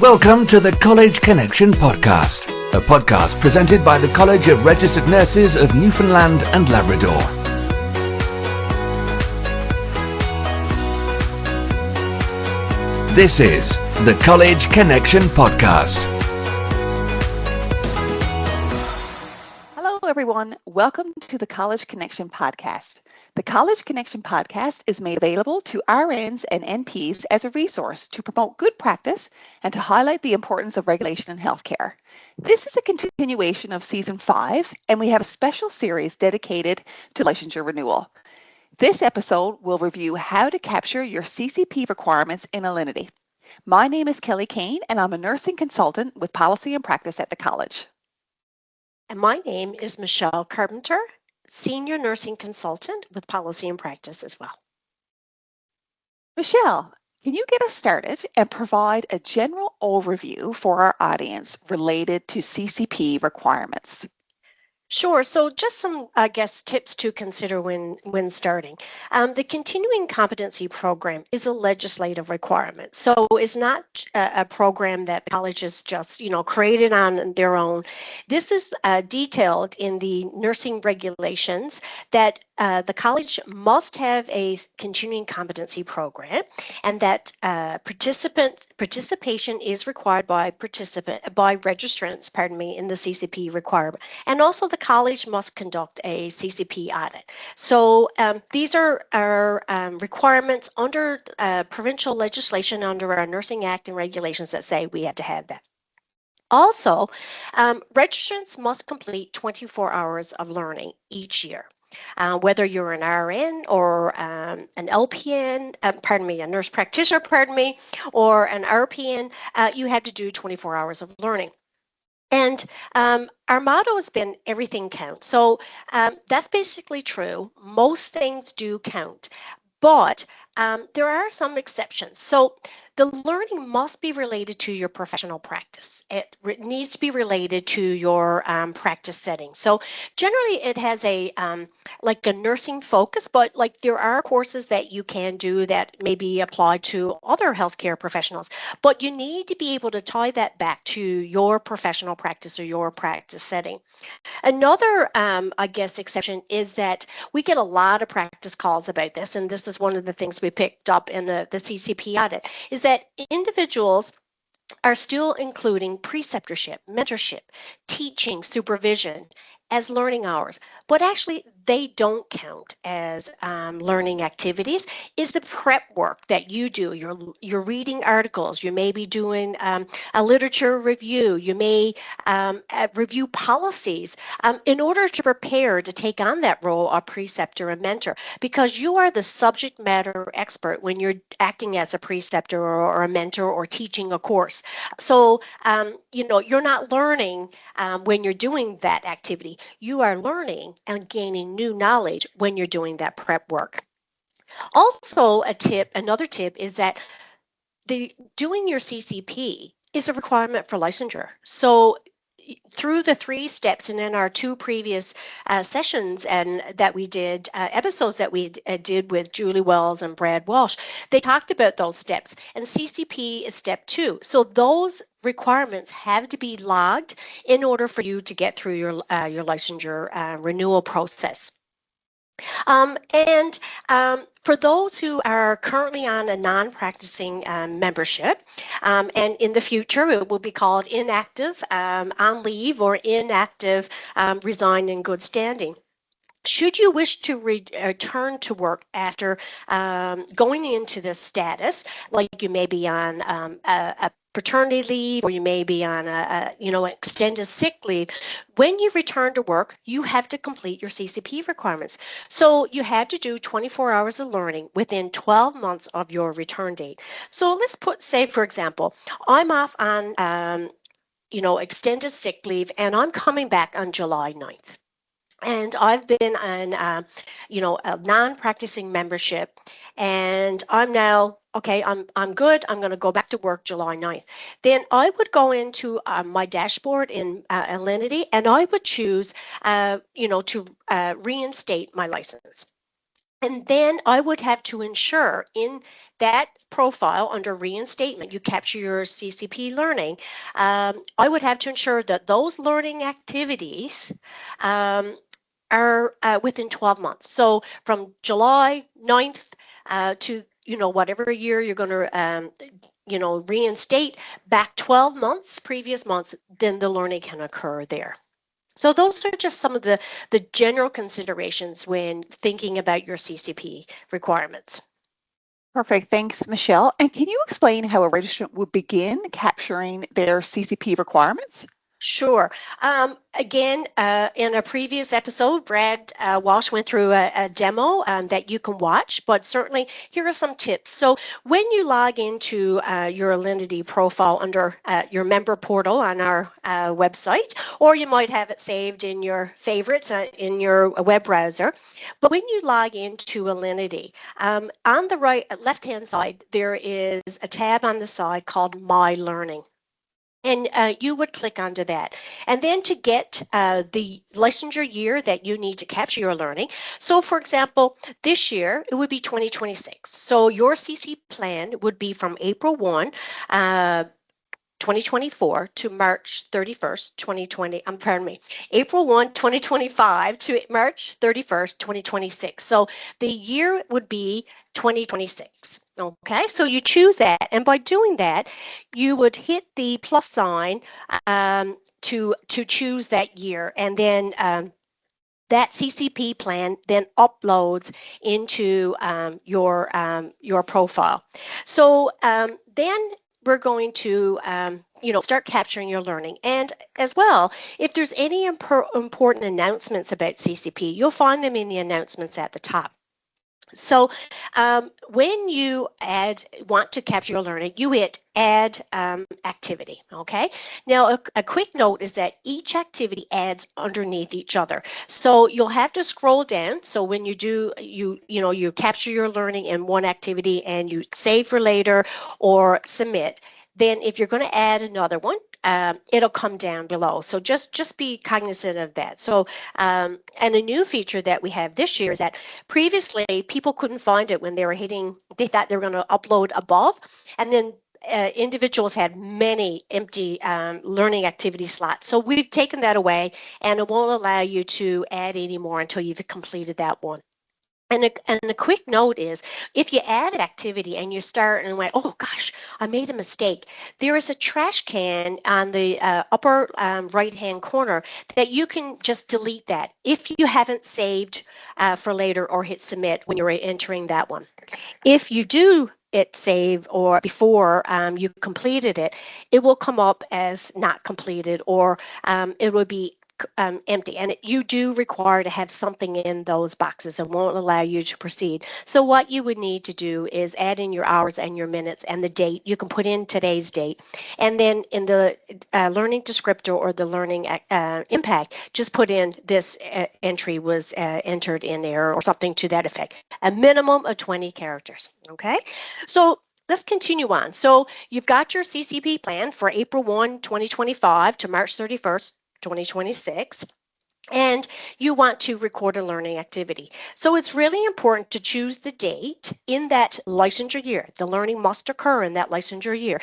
Welcome to the College Connection podcast, a podcast presented by the College of Registered Nurses of Newfoundland and Labrador. This is the College Connection podcast. Hello, everyone. Welcome to the College Connection podcast. The College Connection podcast is made available to RNs and NPs as a resource to promote good practice and to highlight the importance of regulation in healthcare. This is a continuation of Season 5, and we have a special series dedicated to licensure renewal. This episode will review how to capture your CCP requirements in Elinity. My name is Kelly Kane, and I'm a nursing consultant with policy and practice at the college. And my name is Michelle Carpenter, Senior Nursing Consultant with Policy and Practice as well. Michelle, can you get us started and provide a general overview for our audience related to CCP requirements? Sure. So just some, tips to consider when starting. The continuing competency program is a legislative requirement. So it's not a program that colleges just, created on their own. This is detailed in the nursing regulations that the college must have a continuing competency program, and that participation is required by registrants, in the CCP requirement, and also the college must conduct a CCP audit. So these are requirements under provincial legislation under our Nursing Act and regulations that say we have to have that. Also, registrants must complete 24 hours of learning each year. Whether you're an RN or an LPN, a nurse practitioner, or an RPN, you have to do 24 hours of learning. And our motto has been everything counts. So that's basically true. Most things do count, but there are some exceptions. So the learning must be related to your professional practice. It needs to be related to your practice setting. So generally it has a like a nursing focus, but like there are courses that you can do that may be applied to other healthcare professionals, but you need to be able to tie that back to your professional practice or your practice setting. Another, exception is that we get a lot of practice calls about this, and this is one of the things we picked up in the CCP audit, is that individuals are still including preceptorship, mentorship, teaching, supervision as learning hours, but actually they don't count as learning activities. Is the prep work that you do. You're reading articles, you may be doing a literature review, you may review policies in order to prepare to take on that role of preceptor and mentor, because you are the subject matter expert when you're acting as a preceptor or a mentor or teaching a course. So you're not learning when you're doing that activity. You are learning and gaining new knowledge when you're doing that prep work. Also, another tip is that doing your CCP is a requirement for licensure. So through the 3 steps and in our 2 previous sessions and that we did, episodes that we did with Julie Wells and Brad Walsh, they talked about those steps, and CCP is step 2. So those requirements have to be logged in order for you to get through your licensure renewal process. For those who are currently on a non-practicing membership, and in the future it will be called inactive on leave or inactive resign in good standing. Should you wish to return to work after going into this status, like you may be on a paternity leave, or you may be on extended sick leave, when you return to work, you have to complete your CCP requirements. So you have to do 24 hours of learning within 12 months of your return date. So let's say, for example, I'm off on, extended sick leave, and I'm coming back on July 9th. And I've been on, a non-practicing membership, and I'm now, okay, I'm good. I'm going to go back to work July 9th. Then I would go into my dashboard in Elinity, and I would choose, to reinstate my license. And then I would have to ensure in that profile under reinstatement, you capture your CCP learning. I would have to ensure that those learning activities are within 12 months. So from July 9th to whatever year you're going to reinstate back 12 months, previous months, then the learning can occur there. So those are just some of the general considerations when thinking about your CCP requirements. Perfect. Thanks, Michelle. And can you explain how a registrant would begin capturing their CCP requirements? Sure. Again, in a previous episode, Brad Walsh went through a demo that you can watch, but certainly here are some tips. So when you log into your Elinity profile under your member portal on our website, or you might have it saved in your favorites in your web browser, but when you log into Elinity, on the left-hand side, there is a tab on the side called My Learning. And you would click onto that. And then to get the licensure year that you need to capture your learning. So for example, this year, it would be 2026. So your CC plan would be from April 1, 2024 to March 31st, 2020, pardon me, April 1, 2025 to March 31st, 2026. So the year would be 2026. Okay, so you choose that. And by doing that, you would hit the plus sign to choose that year. And then that CCP plan then uploads into your profile. So then we're going to start capturing your learning. And as well, if there's any important announcements about CCP, you'll find them in the announcements at the top. So when you want to capture your learning, you hit add activity. Okay. Now a quick note is that each activity adds underneath each other. So you'll have to scroll down. So when you do, you capture your learning in one activity and you save for later or submit. Then if you're going to add another one, it'll come down below. So just be cognizant of that. So and a new feature that we have this year is that previously people couldn't find it when they thought they were going to upload above, and then individuals had many empty learning activity slots. So we've taken that away, and it won't allow you to add any more until you've completed that one. And a quick note is, if you add an activity and you start and went, oh gosh, I made a mistake, there is a trash can on the upper right-hand corner that you can just delete that if you haven't saved for later or hit submit when you're entering that one. If you do it save or before you completed it, it will come up as not completed, or it will be empty, and you do require to have something in those boxes and won't allow you to proceed. So what you would need to do is add in your hours and your minutes and the date. You can put in today's date, and then in the learning descriptor or the learning impact, just put in this entry was entered in error or something to that effect. A minimum of 20 characters. Okay, so let's continue on. So you've got your CCP plan for April 1, 2025 to March 31st, 2026, and you want to record a learning activity. So it's really important to choose the date in that licensure year. The learning must occur in that licensure year.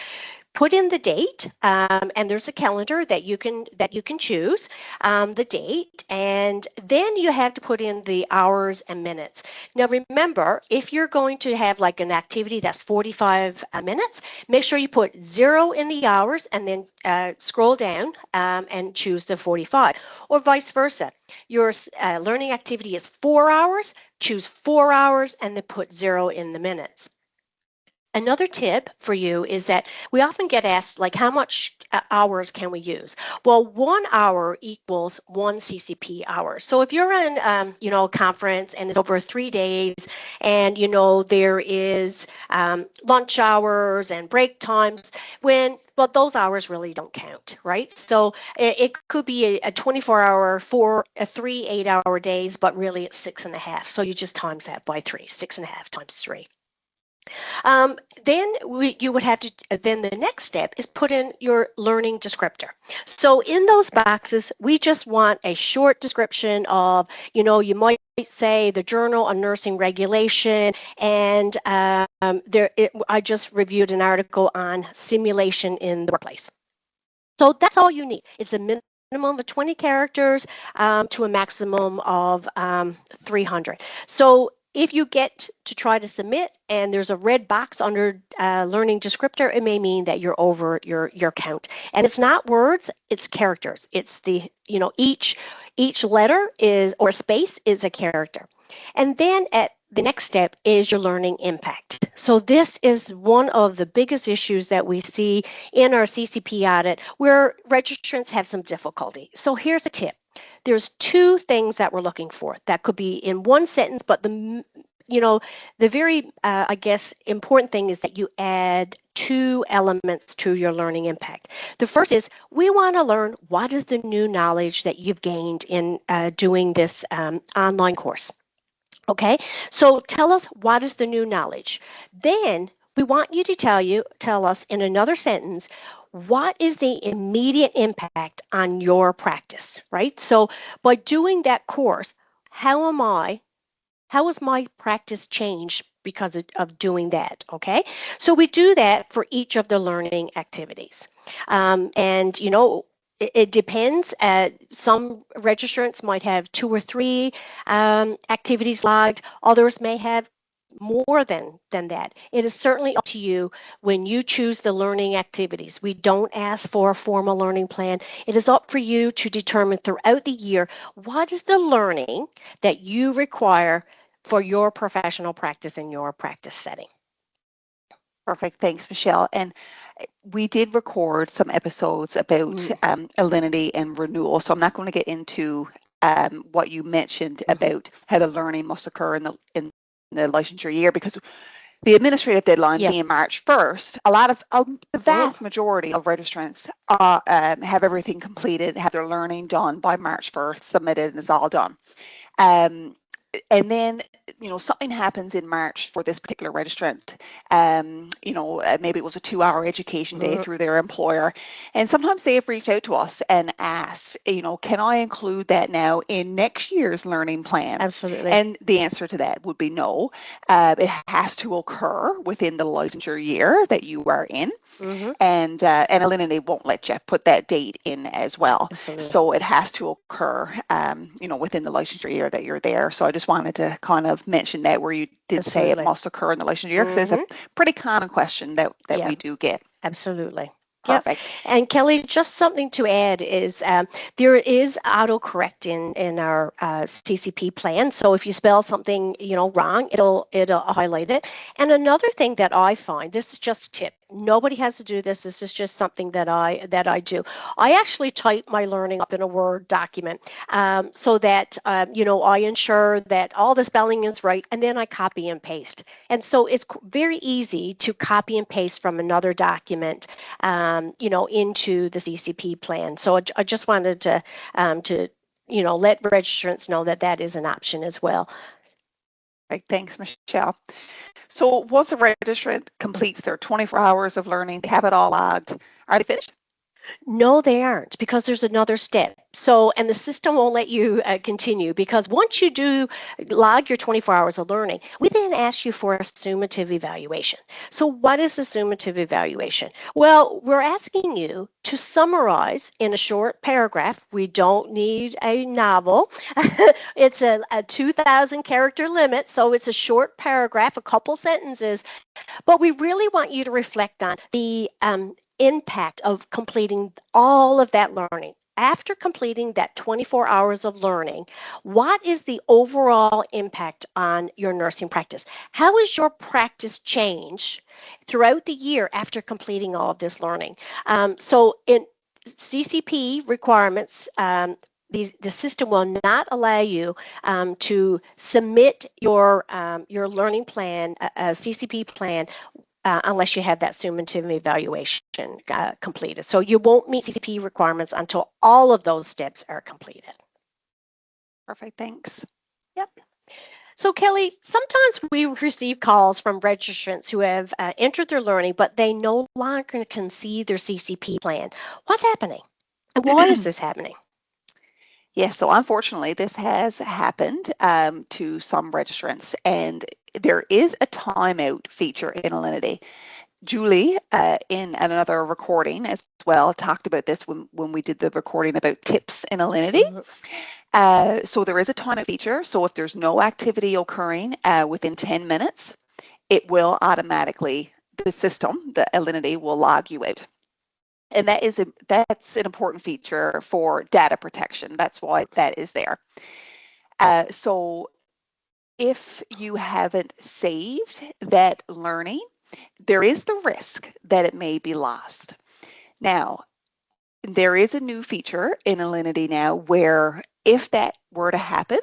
Put in the date, and there's a calendar that you can choose the date, and then you have to put in the hours and minutes. Now remember, if you're going to have like an activity that's 45 minutes, make sure you put 0 in the hours and then scroll down and choose the 45, or vice versa. Your learning activity is 4 hours, choose 4 hours and then put 0 in the minutes. Another tip for you is that we often get asked, like, how much hours can we use? Well, 1 hour equals 1 CCP hour. So if you're in, a conference and it's over 3 days, and there is lunch hours and break times, well, those hours really don't count, right? So it could be a 24-hour for a 3 8-hour days, but really it's 6.5. So you just times that by 3, 6.5 times 3. Then you would have to, then the next step is put in your learning descriptor. So in those boxes, we just want a short description of, you might say the Journal on Nursing Regulation, and I just reviewed an article on simulation in the workplace. So that's all you need. It's a minimum of 20 characters to a maximum of 300. So if you get to try to submit and there's a red box under learning descriptor, it may mean that you're over your count. And it's not words, it's characters. It's the, each letter is, or space is a character. And then at the next step is your learning impact. So this is one of the biggest issues that we see in our CCP audit where registrants have some difficulty. So here's a tip. There's two things that we're looking for that could be in one sentence, but the very, I guess, important thing is that you add two elements to your learning impact. The first is we want to learn what is the new knowledge that you've gained in doing this online course. Okay, so tell us what is the new knowledge. Then we want you to tell us in another sentence, what is the immediate impact on your practice, right? So by doing that course, how has my practice changed because of doing that, okay? So we do that for each of the learning activities. And, it depends. Some registrants might have 2 or 3 activities logged. Others may have more than that. It is certainly up to you when you choose the learning activities. We don't ask for a formal learning plan. It is up for you to determine throughout the year what is the learning that you require for your professional practice in your practice setting. Perfect. Thanks, Michelle. And we did record some episodes about Elinity and renewal, so I'm not going to get into what you mentioned about how the learning must occur in the licensure year, because the administrative deadline being March 1st, a lot of the vast majority of registrants have everything completed, have their learning done by March 1st, submitted, and it's all done. And then, something happens in March for this particular registrant. Maybe it was a 2-hour education day through their employer. And sometimes they have reached out to us and asked, can I include that now in next year's learning plan? Absolutely. And the answer to that would be no. It has to occur within the licensure year that you are in. And Elinity won't let you put that date in as well. Absolutely. So it has to occur, within the licensure year that you're there. So I just wanted to kind of mention that, where you did say it must occur in the licensure year, because it's a pretty common question that we do get. Absolutely. Perfect. Yep. And Kelly, just something to add is there is autocorrect in our CCP plan. So if you spell something wrong, it'll highlight it. And another thing that I find, this is just a tip. Nobody has to do this. This is just something that I do. I actually type my learning up in a Word document so that I ensure that all the spelling is right, and then I copy and paste. And so it's very easy to copy and paste from another document into the CCP plan. So I just wanted to let registrants know that is an option as well. Right. Thanks, Michelle. So once a registrant completes their 24 hours of learning, they have it all logged, are they finished? No, they aren't, because there's another step. So, and the system won't let you continue, because once you do log your 24 hours of learning, we then ask you for a summative evaluation. So what is the summative evaluation? Well, we're asking you to summarize in a short paragraph. We don't need a novel. It's a 2,000 character limit, so it's a short paragraph, a couple sentences, but we really want you to reflect on the impact of completing all of that learning. After completing that 24 hours of learning, what is the overall impact on your nursing practice? How has your practice changed throughout the year after completing all of this learning? So in CCP requirements, the system will not allow you to submit your learning plan, a CCP plan, unless you have that summative evaluation completed. So you won't meet CCP requirements until all of those steps are completed. Perfect, thanks. Yep. So Kelly, sometimes we receive calls from registrants who have entered their learning, but they no longer can see their CCP plan. What's happening? And why is this happening? Yes, so unfortunately, this has happened to some registrants, and there is a timeout feature in Alinity. Julie, in another recording as well, talked about this when we did the recording about tips in Alinity. So there is a timeout feature. So if there's no activity occurring within 10 minutes, it will automatically, the system, the Elinity, will log you out. And that's an important feature for data protection. That's why that is there. So if you haven't saved that learning, there is the risk that it may be lost. Now, there is a new feature in Alinity now where if that were to happen,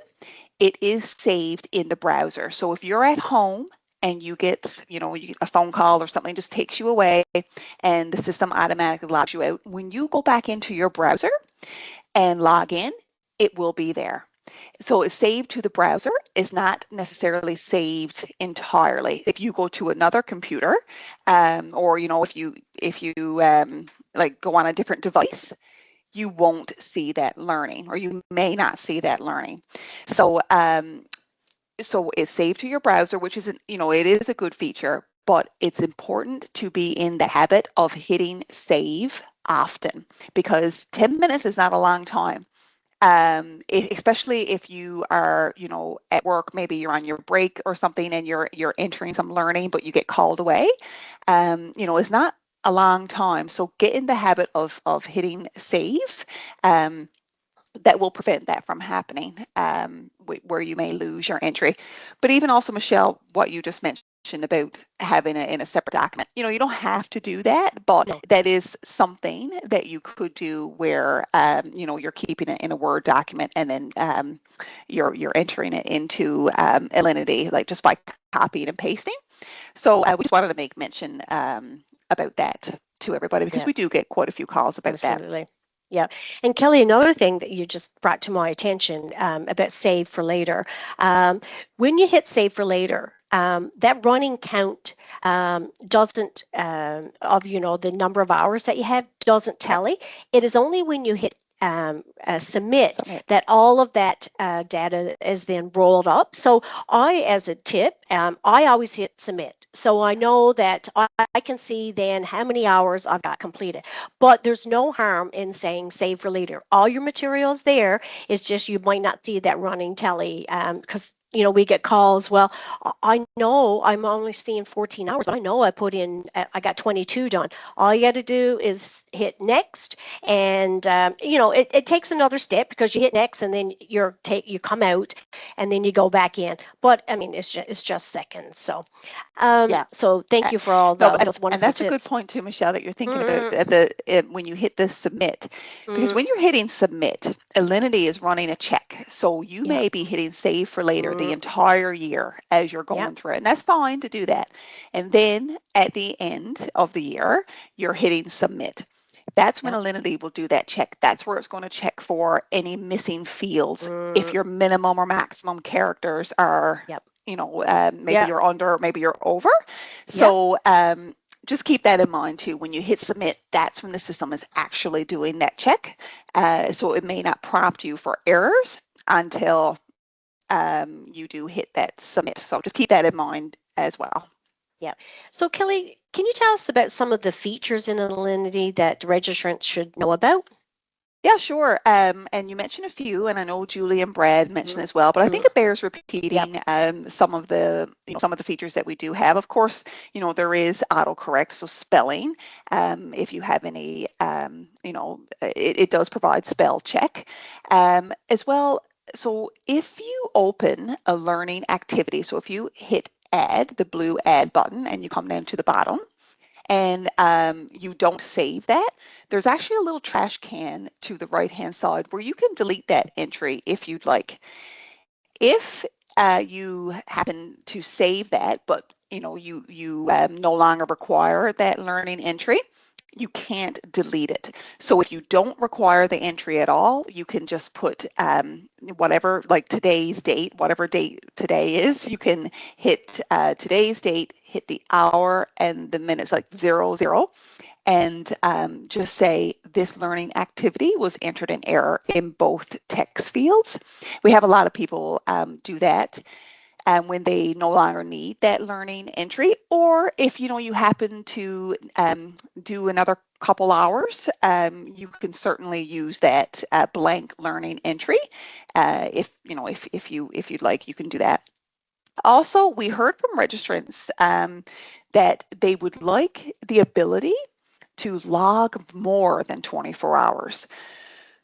it is saved in the browser. So if you're at home and you get, a phone call or something just takes you away and the system automatically logs you out, when you go back into your browser and log in, it will be there. So it's saved to the browser. It's not necessarily saved entirely. If you go to another computer, or if you like go on a different device, you won't see that learning, or you may not see that learning. So so it's saved to your browser, which is, it is a good feature, but it's important to be in the habit of hitting save often, because 10 minutes is not a long time. Especially if you are, at work, maybe you're on your break or something and you're entering some learning, but you get called away. It's not a long time. So get in the habit of hitting save. That will prevent that from happening, where you may lose your entry. But even also, Michelle, what you just mentioned about having it in a separate document, you don't have to do that, but No. that is something that you could do where, you're keeping it in a Word document and then you're entering it into Elinity, like just by copying and pasting. So we just wanted to make mention about that to everybody, because we do get quite a few calls about that. Absolutely. Yeah. And Kelly, another thing that you just brought to my attention about save for later. When you hit save for later, that running count doesn't, of, the number of hours that you have doesn't tally. It is only when you hit submit that all of that data is then rolled up. So as a tip, I always hit submit. So I know that I can see then how many hours I've got completed. But there's no harm in saying save for later. All your materials there, is just you might not see that running tally, because we get calls. Well, I know I'm only seeing 14 hours, but I know I put in, I got 22 done. All you got to do is hit next, and it takes another step, because you hit next and then you come out and then you go back in. But I mean, it's just seconds. So so thank you for all those wonderful and that's tips. a good point too, Michelle, that you're thinking about when you hit the submit, because when you're hitting submit, Alinity is running a check. So you may be hitting save for later the entire year as you're going through it, and that's fine to do that. And then at the end of the year, you're hitting submit. That's when Alinity will do that check. That's where it's going to check for any missing fields. If your minimum or maximum characters are, maybe you're under, maybe you're over. So just keep that in mind too. When you hit submit, that's when the system is actually doing that check. So it may not prompt you for errors until you do hit that submit. So just keep that in mind as well. Yeah. So Kelly, can you tell us about some of the features in Alinity that registrants should know about? Yeah, sure. And you mentioned a few, and I know Julie and Brad mentioned as well, but I think it bears repeating some of the features that we do have. Of course, there is autocorrect, so spelling. If you have any, it does provide spell check as well. So if you open a learning activity, so if you hit add, the blue add button, and you come down to the bottom, and you don't save that, there's actually a little trash can to the right-hand side where you can delete that entry if you'd like. If you happen to save that, but you no longer require that learning entry, you can't delete it. So if you don't require the entry at all, you can just put whatever, like today's date, whatever date today is, you can hit today's date, hit the hour and the minutes, like 00, and just say this learning activity was entered in error in both text fields. We have a lot of people do that when they no longer need that learning entry, or if you happen to do another couple hours, you can certainly use that blank learning entry. If you'd like, you can do that. Also, we heard from registrants that they would like the ability to log more than 24 hours.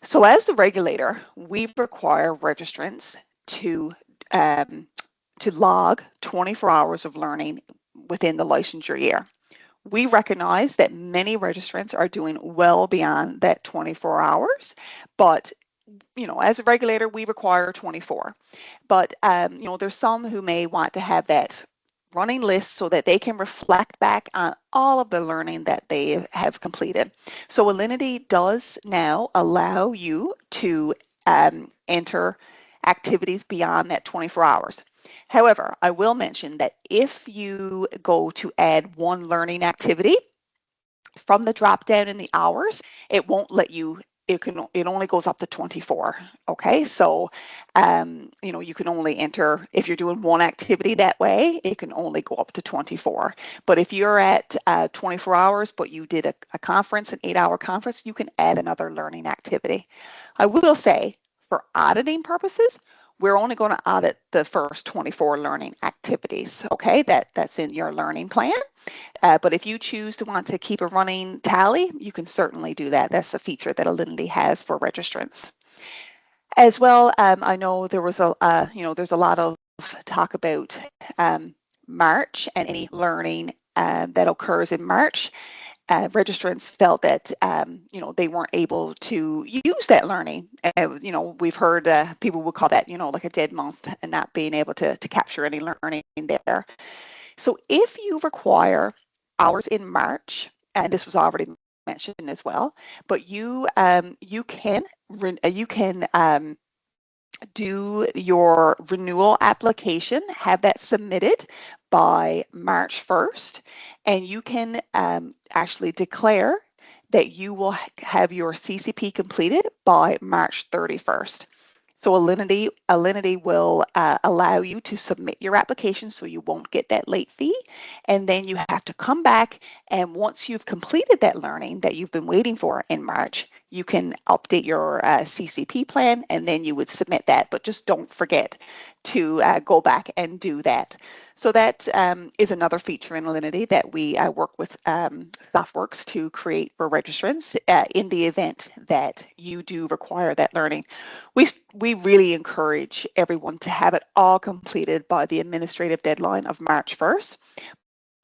So as the regulator, we require registrants to log 24 hours of learning within the licensure year. We recognize that many registrants are doing well beyond that 24 hours, but as a regulator, we require 24. But there's some who may want to have that running list so that they can reflect back on all of the learning that they have completed. So Elinity does now allow you to enter activities beyond that 24 hours. However, I will mention that if you go to add one learning activity from the drop down in the hours, it won't let you. It only goes up to 24. Okay, so you can only enter, if you're doing one activity that way, it can only go up to 24. But if you're at 24 hours, but you did a conference, an 8-hour conference, you can add another learning activity. I will say, for auditing purposes, we're only going to audit the first 24 learning activities. Okay, that's in your learning plan. But if you choose to want to keep a running tally, you can certainly do that. That's a feature that Elinity has for registrants. As well, I know there was there's a lot of talk about March and any learning that occurs in March. Registrants felt that they weren't able to use that learning. We've heard people would call that like a dead month, and not being able to capture any learning there. So if you require hours in March, and this was already mentioned as well, but you can do your renewal application, have that submitted by March 1st, and you can actually declare that you will have your CCP completed by March 31st. So Elinity will allow you to submit your application so you won't get that late fee. And then you have to come back, and once you've completed that learning that you've been waiting for in March, you can update your CCP plan, and then you would submit that. But just don't forget to go back and do that. So that is another feature in Elinity that we work with Softworks to create for registrants in the event that you do require that learning. We really encourage everyone to have it all completed by the administrative deadline of March 1st.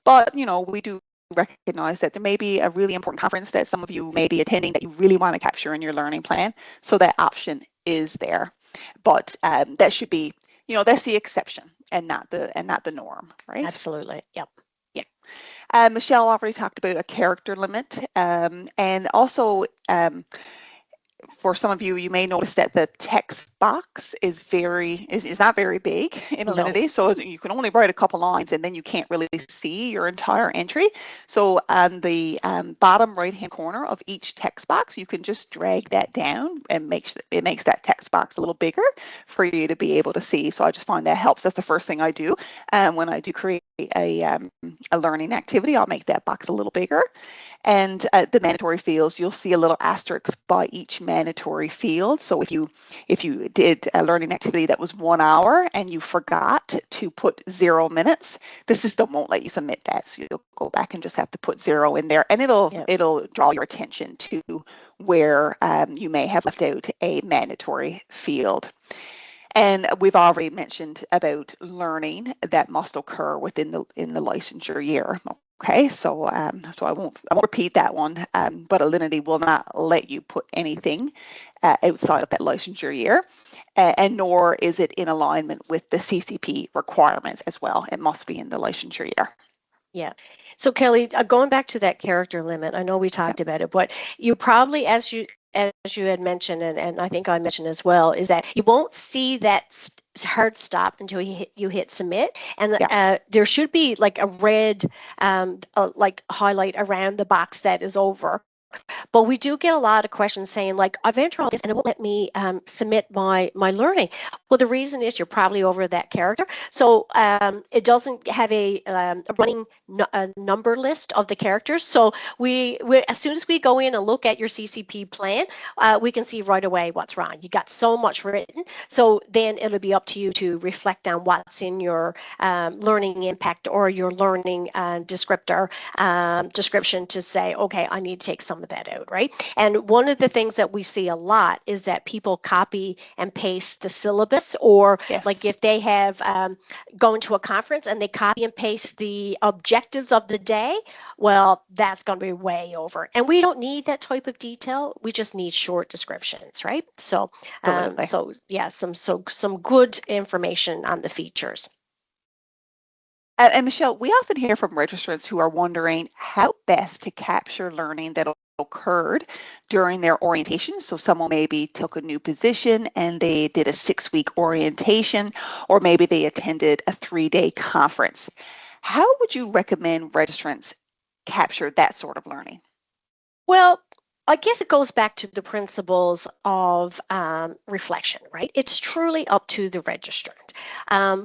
But, we do recognize that there may be a really important conference that some of you may be attending that you really want to capture in your learning plan. So that option is there. But that should be, that's the exception and not the norm, right? Absolutely. Yep. Yeah. Michelle already talked about a character limit, and also for some of you, you may notice that the text box is not very big in Elinity, so you can only write a couple lines, and then you can't really see your entire entry. So on the bottom right-hand corner of each text box, you can just drag that down, and it makes that text box a little bigger for you to be able to see. So I just find that helps. That's the first thing I do when I do create a learning activity. I'll make that box a little bigger. And the mandatory fields, you'll see a little asterisk by each mandatory field. So if you did a learning activity that was 1 hour and you forgot to put 0 minutes, the system won't let you submit that. So you'll go back and just have to put 0 in there, and it'll draw your attention to where you may have left out a mandatory field. And we've already mentioned about learning that must occur within the licensure year. Okay, so I won't repeat that one, but Elinity will not let you put anything outside of that licensure year, and nor is it in alignment with the CCP requirements as well. It must be in the licensure year. Yeah. So Kelly, going back to that character limit, I know we talked about it, but you probably, as you had mentioned, and I think I mentioned as well, is that you won't see that hard stop until you hit submit, and there should be like a red like highlight around the box that is over. But we do get a lot of questions saying like, I've entered all this and it won't let me submit my learning. Well, the reason is you're probably over that character. So it doesn't have a running number list of the characters. So we as soon as we go in and look at your CCP plan, we can see right away what's wrong. You got so much written. So then it'll be up to you to reflect on what's in your learning impact or your learning descriptor description to say, okay, I need to take some of that out, right? And one of the things that we see a lot is that people copy and paste the syllabus, or like if they have gone to a conference and they copy and paste the objectives of the day, well, that's going to be way over. And we don't need that type of detail. We just need short descriptions, right? So, so yeah, some good information on the features. And Michelle, we often hear from registrants who are wondering how best to capture learning that occurred during their orientation. So someone maybe took a new position and they did a 6-week orientation, or maybe they attended a 3-day conference. How would you recommend registrants capture that sort of learning? Well, I guess it goes back to the principles of reflection, right? It's truly up to the registrant.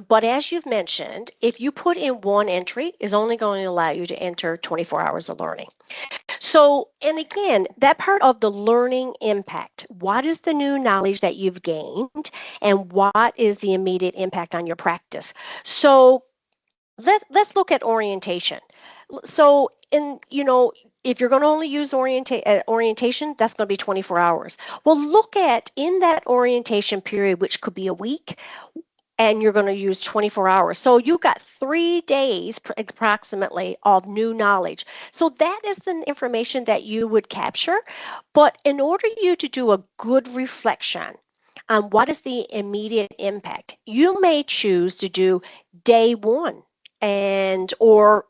But as you've mentioned, if you put in one entry, is only going to allow you to enter 24 hours of learning. So, and again, that part of the learning impact, what is the new knowledge that you've gained and what is the immediate impact on your practice? So let's look at orientation. So if you're going to only use orientation, that's going to be 24 hours. Well, look at in that orientation period, which could be a week, and you're going to use 24 hours. So you got 3 days approximately of new knowledge. So that is the information that you would capture. But in order you to do a good reflection on what is the immediate impact, you may choose to do day one or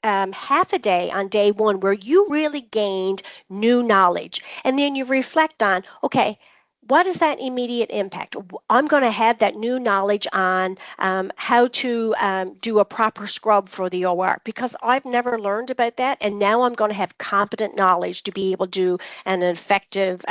half a day on day one where you really gained new knowledge. And then you reflect on, okay, what is that immediate impact? I'm going to have that new knowledge on how to do a proper scrub for the OR because I've never learned about that. And now I'm going to have competent knowledge to be able to do an effective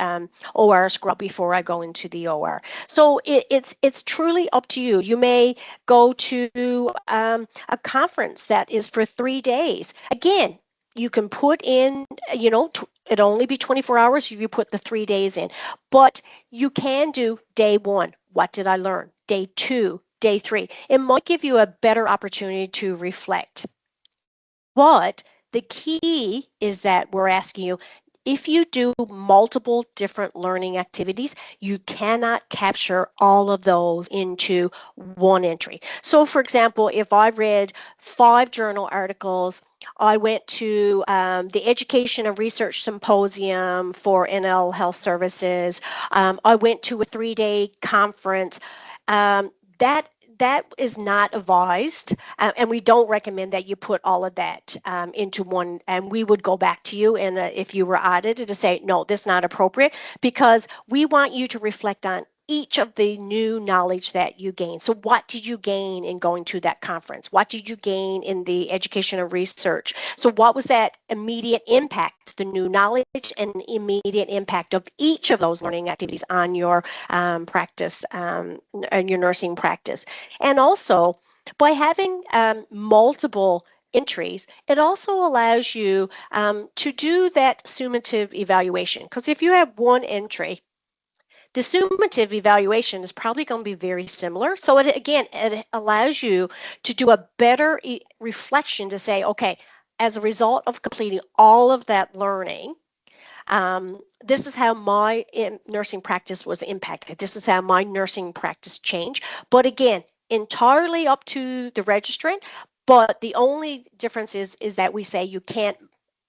OR scrub before I go into the OR. So it's truly up to you. You may go to a conference that is for 3 days. Again, you can put in, it'll only be 24 hours if you put the 3 days in, but you can do day one. What did I learn? Day two, day three. It might give you a better opportunity to reflect. But the key is that we're asking you, if you do multiple different learning activities, you cannot capture all of those into one entry. So for example, if I read 5 journal articles, I went to the Education and Research Symposium for NL Health Services, I went to a 3-day conference, that is not advised, and we don't recommend that you put all of that into one, and we would go back to you and if you were audited to say, no, this is not appropriate, because we want you to reflect on each of the new knowledge that you gain. So what did you gain in going to that conference? What did you gain in the education and research? So what was that immediate impact, the new knowledge and immediate impact of each of those learning activities on your practice and your nursing practice? And also, by having multiple entries, it also allows you to do that summative evaluation. Because if you have one entry, the summative evaluation is probably going to be very similar. So it allows you to do a better reflection to say, okay, as a result of completing all of that learning, this is how my nursing practice was impacted. This is how my nursing practice changed. But again, entirely up to the registrant. But the only difference is that we say you can't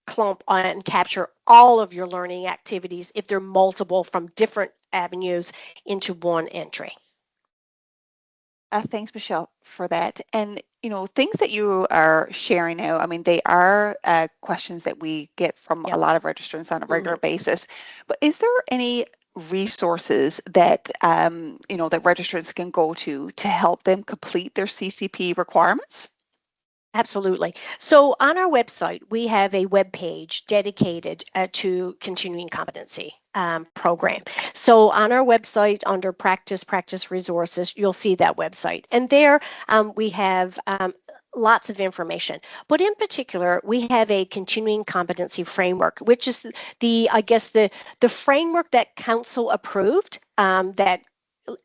clump and capture all of your learning activities if they're multiple from different avenues into one entry. Thanks, Michelle, for that. And things that you are sharing now, I mean, they are questions that we get from a lot of registrants on a regular basis. But is there any resources that, that registrants can go to help them complete their CCP requirements? Absolutely. So on our website, we have a web page dedicated to continuing competency program. So on our website under practice resources, you'll see that website. And there we have lots of information, but in particular, we have a continuing competency framework, which is the framework that council approved that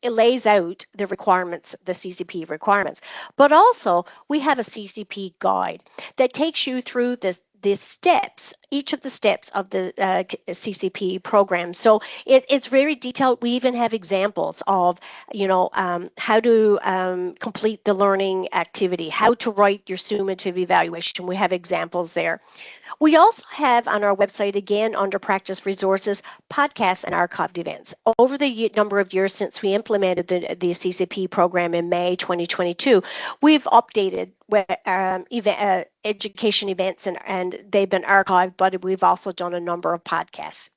it lays out the requirements, the CCP requirements, but also we have a CCP guide that takes you through the steps, each of the steps of the CCP program. So it's very detailed. We even have examples of, how to complete the learning activity, how to write your summative evaluation. We have examples there. We also have on our website, again, under practice resources, podcasts and archived events. Over the number of years since we implemented the CCP program in May 2022, we've updated education events and they've been archived, but we've also done a number of podcasts.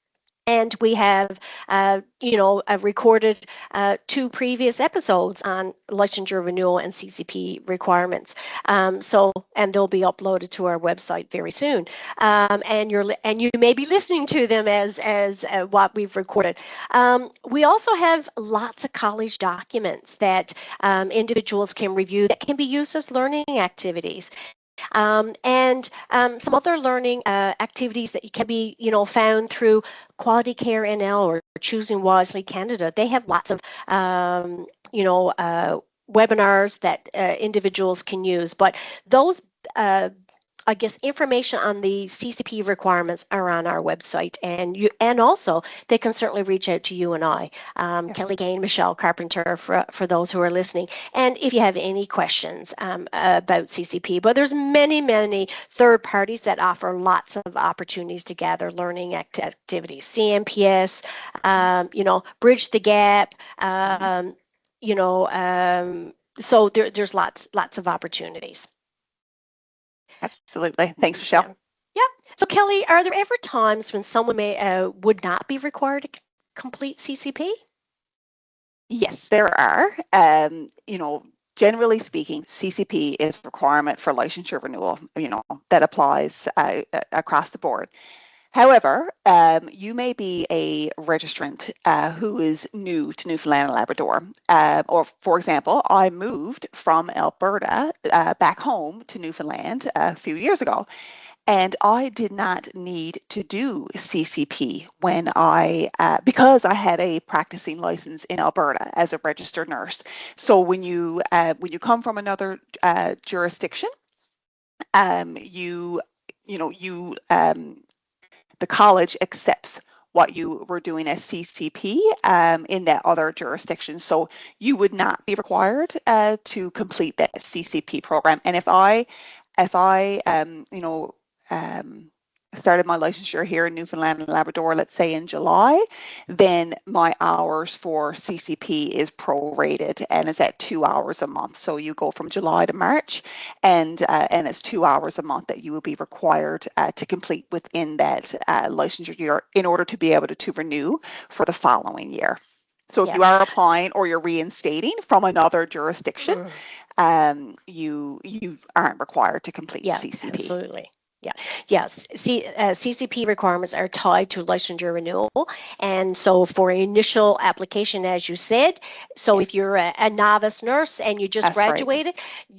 And we have, recorded 2 previous episodes on licensure renewal and CCP requirements. And they'll be uploaded to our website very soon. And you may be listening to them as what we've recorded. We also have lots of college documents that individuals can review that can be used as learning activities. And some other learning activities that can be, found through Quality Care NL or Choosing Wisely Canada. They have lots of, webinars that individuals can use. But those information on the CCP requirements are on our website, and also they can certainly reach out to you and I, Kelly Gain, Michelle Carpenter, for those who are listening. And if you have any questions about CCP, but there's many third parties that offer lots of opportunities to gather learning activities. CMPS, Bridge the Gap, so there's lots of opportunities. Absolutely. Thanks, Michelle. Yeah. So Kelly, are there ever times when someone would not be required to complete CCP? Yes, there are. Generally speaking, CCP is a requirement for licensure renewal, that applies across the board. However, you may be a registrant who is new to Newfoundland and Labrador. Or, for example, I moved from Alberta back home to Newfoundland a few years ago, and I did not need to do CCP when because I had a practicing license in Alberta as a registered nurse. So when you come from another jurisdiction, the college accepts what you were doing as CCP in that other jurisdiction. So you would not be required to complete that CCP program. And if I started my licensure here in Newfoundland and Labrador, let's say in July, then my hours for CCP is prorated and it's at 2 hours a month. So you go from July to March, and it's 2 hours a month that you will be required to complete within that licensure year in order to be able to renew for the following year. So if you are applying or you're reinstating from another jurisdiction, you aren't required to complete CCP. Absolutely. Yeah. Yes. CCP requirements are tied to licensure renewal, and so for initial application, as you said, so if you're a novice nurse and you just graduated,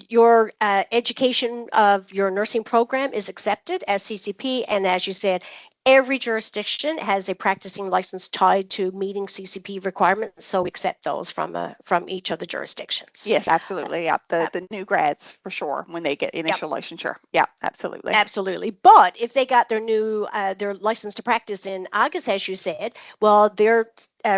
your education of your nursing program is accepted as CCP, and as you said, every jurisdiction has a practicing license tied to meeting CCP requirements, so we accept those from each of the jurisdictions. Yes, absolutely. Yeah, the new grads for sure when they get initial licensure. Yeah, absolutely. Absolutely. But if they got their new their license to practice in August, as you said, well, their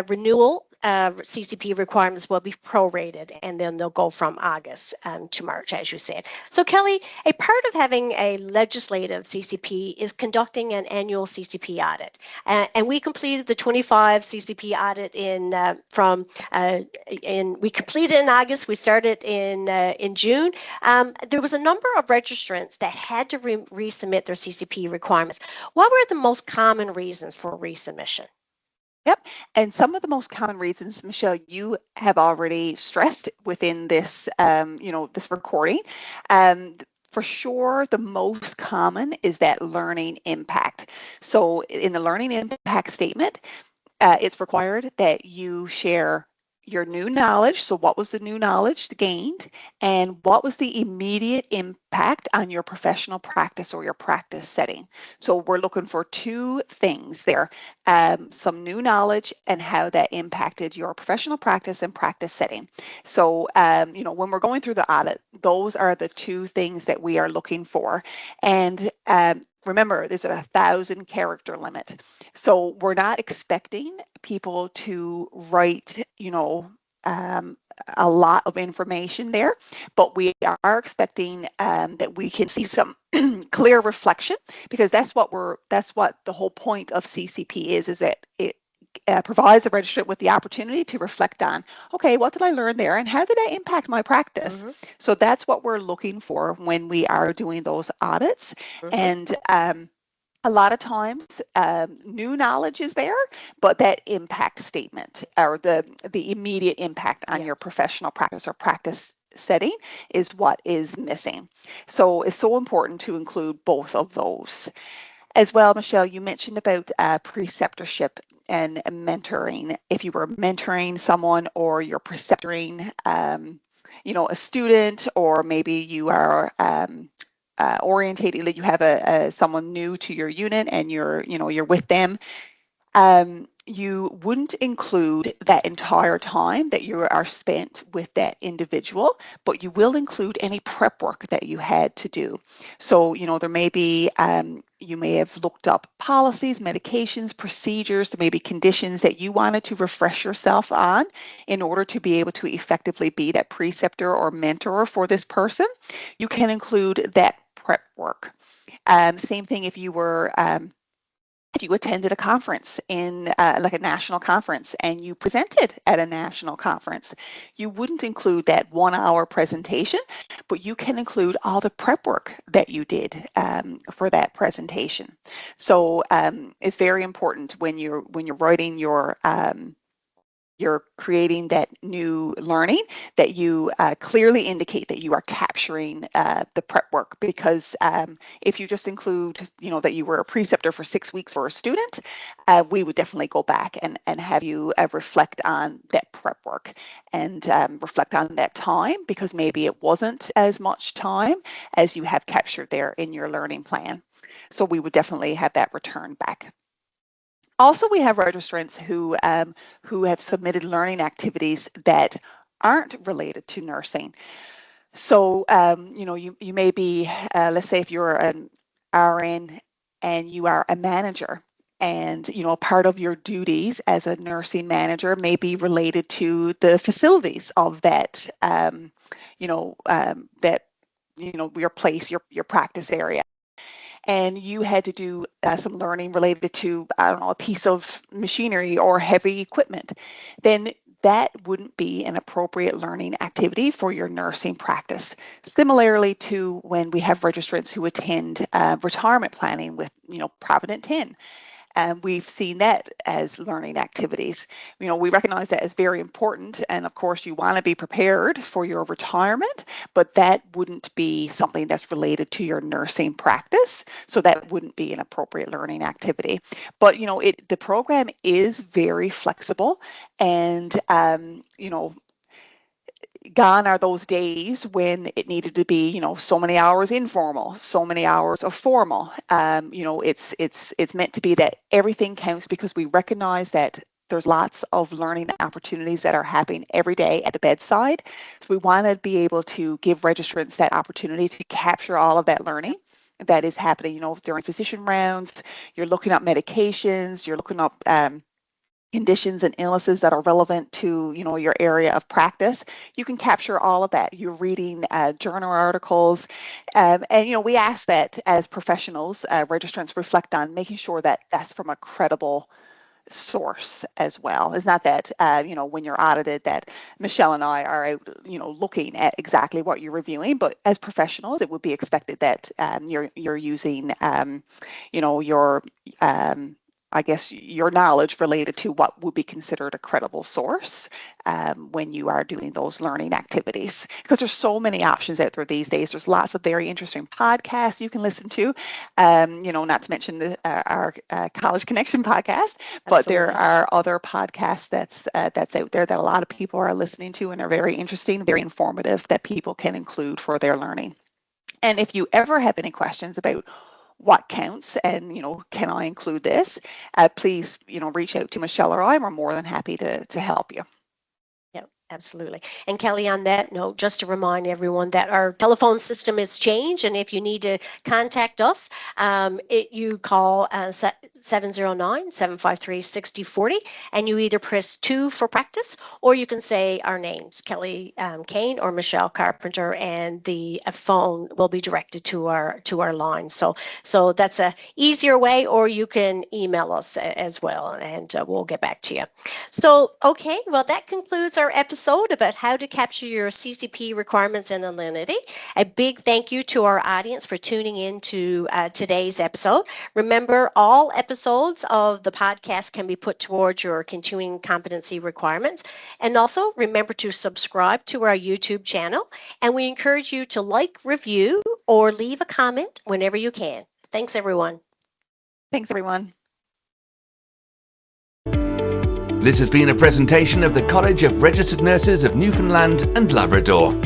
renewal CCP requirements will be prorated, and then they'll go from August to March, as you said. So Kelly, a part of having a legislative CCP is conducting an annual CCP audit. And we completed the 25 CCP audit we completed in August, we started in June. There was a number of registrants that had to resubmit their CCP requirements. What were the most common reasons for resubmission? Yep. And some of the most common reasons, Michelle, you have already stressed within this, this recording. For sure, the most common is that learning impact. So in the learning impact statement, it's required that you share your new knowledge. So what was the new knowledge gained, and what was the immediate impact on your professional practice or your practice setting? So we're looking for two things there, some new knowledge and how that impacted your professional practice and practice setting. So, when we're going through the audit, those are the two things that we are looking for. And remember, there's a 1,000-character limit. So we're not expecting people to write, a lot of information there, but we are expecting that we can see some clear reflection, because that's what the whole point of CCP is that it provides the registrant with the opportunity to reflect on, okay, what did I learn there and how did that impact my practice? Mm-hmm. So that's what we're looking for when we are doing those audits. Mm-hmm. And a lot of times new knowledge is there, but that impact statement or the immediate impact on your professional practice or practice setting is what is missing. So it's so important to include both of those. As well, Michelle, you mentioned about preceptorship and mentoring. If you were mentoring someone or you're preceptoring, a student, or maybe you are orientated, that you have someone new to your unit and you're with them, you wouldn't include that entire time that you are spent with that individual, but you will include any prep work that you had to do. So, there may be, you may have looked up policies, medications, procedures, there may be conditions that you wanted to refresh yourself on in order to be able to effectively be that preceptor or mentor for this person. You can include that prep work. Same thing if you were if you attended a conference in like a national conference and you presented at a national conference, you wouldn't include that 1-hour presentation, but you can include all the prep work that you did for that presentation. So it's very important when you're writing you're creating that new learning, that you clearly indicate that you are capturing the prep work, because if you just include, that you were a preceptor for 6 weeks for a student, we would definitely go back and have you reflect on that prep work and reflect on that time, because maybe it wasn't as much time as you have captured there in your learning plan. So we would definitely have that returned back. Also, we have registrants who have submitted learning activities that aren't related to nursing. So, you may be, let's say if you're an RN and you are a manager, and, part of your duties as a nursing manager may be related to the facilities of that, your place, your practice area. And you had to do some learning related to, I don't know, a piece of machinery or heavy equipment, then that wouldn't be an appropriate learning activity for your nursing practice. Similarly to when we have registrants who attend retirement planning with, Provident 10. And we've seen that as learning activities. We recognize that as very important. And of course, you want to be prepared for your retirement, but that wouldn't be something that's related to your nursing practice. So that wouldn't be an appropriate learning activity. But, the program is very flexible, and, gone are those days when it needed to be, so many hours informal, so many hours of formal. It's meant to be that everything counts, because we recognize that there's lots of learning opportunities that are happening every day at the bedside. So we want to be able to give registrants that opportunity to capture all of that learning that is happening, during physician rounds. You're looking up medications, you're looking up conditions and illnesses that are relevant to, your area of practice. You can capture all of that. You're reading journal articles, and we ask that as professionals, registrants reflect on making sure that that's from a credible source as well. It's not that when you're audited that Michelle and I are out looking at exactly what you're reviewing, but as professionals it would be expected that you're using your I guess your knowledge related to what would be considered a credible source when you are doing those learning activities. Because there's so many options out there these days. There's lots of very interesting podcasts you can listen to, not to mention our College Connection podcast, but there are other podcasts that's out there that a lot of people are listening to and are very interesting, very informative, that people can include for their learning. And if you ever have any questions about what counts and can I include this, please reach out to Michelle or I. We're more than happy to help you. Absolutely. And Kelly, on that note, just to remind everyone that our telephone system has changed, and if you need to contact us, you call 709-753-6040, and you either press 2 for practice, or you can say our names, Kelly Kane or Michelle Carpenter, and the phone will be directed to our line. So that's a easier way, or you can email us as well, and we'll get back to you. So, okay, well, that concludes our episode about how to capture your CCP requirements in Elinity. A big thank you to our audience for tuning in to today's episode. Remember, all episodes of the podcast can be put towards your continuing competency requirements. And also remember to subscribe to our YouTube channel. And we encourage you to like, review, or leave a comment whenever you can. Thanks, everyone. Thanks, everyone. This has been a presentation of the College of Registered Nurses of Newfoundland and Labrador.